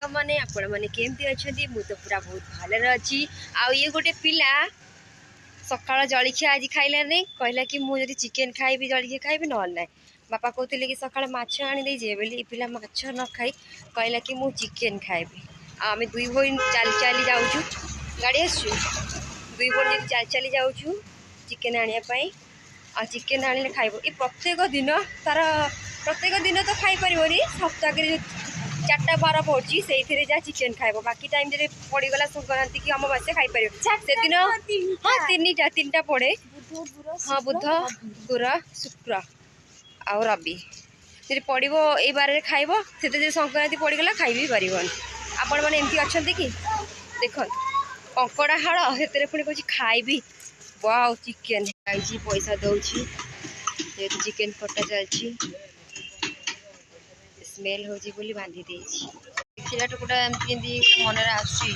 मैंने आपण मैंने केमती अच्छा मु तो पूरा बहुत भले अच्छी आउ ये गोटे पिला सकाळ जलखिया आज खाइला नहीं कहला कि मुझे चिकेन खाइबी जलखिया खाइबी ना ना बापा कहते कि सकाଳେ माछ आनी दे बोली पिला माछ न खाई कहला कि मु चिकेन खाइबी आम दुई भाई चली चली जाऊँ गाड़ी आसु दुई भाई चली चली जाऊँ चिकेन आने आ चिकेन आने खाइब ये प्रत्येक दिन तार प्रत्येक दिन तो खाई पारि सप्ताह चार्टा बार पड़ी से जहाँ चिकेन खाइब बाकी टाइम पड़गला संक्रांति कि अमावास्या खाई पार से दिन हाँ तीन टा पड़े हाँ बुध गुर शुक्र आ रवि जी पड़ो ये बारे खाइब से संक्रांति पड़गला खाई भी पार आपण मैंने एमती अच्छा कि देख कंकड़ा हाड़ से पुणी कह खाइबी वाओ चिकेन खाई पैसा दौची जेहेतु चिकेन कटा चलती स्मेल होची बोली बांधी देछि देखिला टुकुटा एमती मन आसी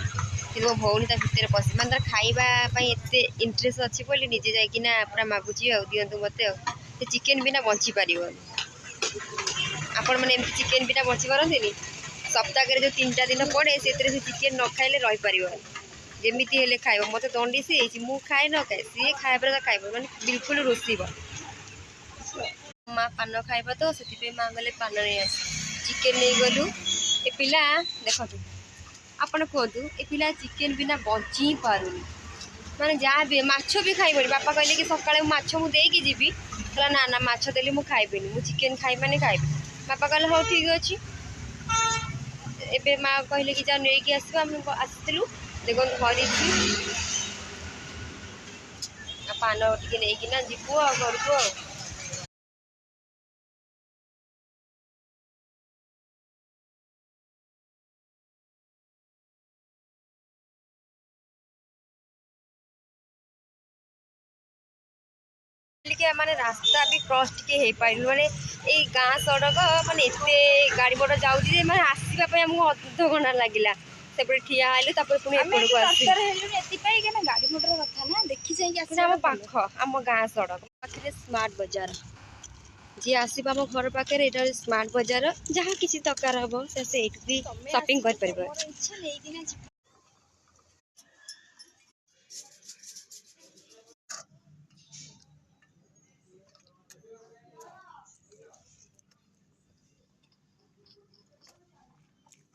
मो भौणी भितर पशि मैं तार खाइबा एते इंटरेस्ट अच्छी बोली निजे जाइकिना पूरा मागुची दिंतु मत चिकेन बिना बंची पार आपण मैंने एमती चिकेन बिना बंची पारती सप्ताह जो 3टा दिन पड़े से चिकेन न खाइले रही पार जमीती हेले खाइब मत दंडी सी मु खाए न खाए सी खाइबा खाइब मैंने बिल्कुल रोषिब माँ पान खाइब तो से माँ गले पान नहीं आस चिकेन नहीं गलु ए पिला देखु आपण कहतु ए पिला चिकेन बिना बंची पारुनी माने जहाँ भी माछ भी खाइबनी बापा कहले कि सकाळे माछ मु देकी जीवी कहला ना ना माछ देली मु खाइबेनी मु चिकेन खाइ माने खाइबी बापा कहले हो ठीक अछि एबे माँ कहले कि जा नेकी आसबा हम आसिलु देखो धरी पान टिके नहीं जीवु आ घर को माने रास्ता भी क्रॉस टिके हे पाइल माने ए गाँ सड़क माने एते गाड़ी मोटर जाउची माने आसीबा हमको अध घंटा लागिला सेपटे ठिया आइले तापर पुणी एपड़ को आसी गाड़ी मोटर कथा ना देखि जाई आसी हम पाख हम गाँ सड़क पाखरे स्मार्ट बाजार जी आसीबा हम घर पाखे एटा स्मार्ट बाजार जहाँ किसी दरकार हम से भी शॉपिंग कर परबो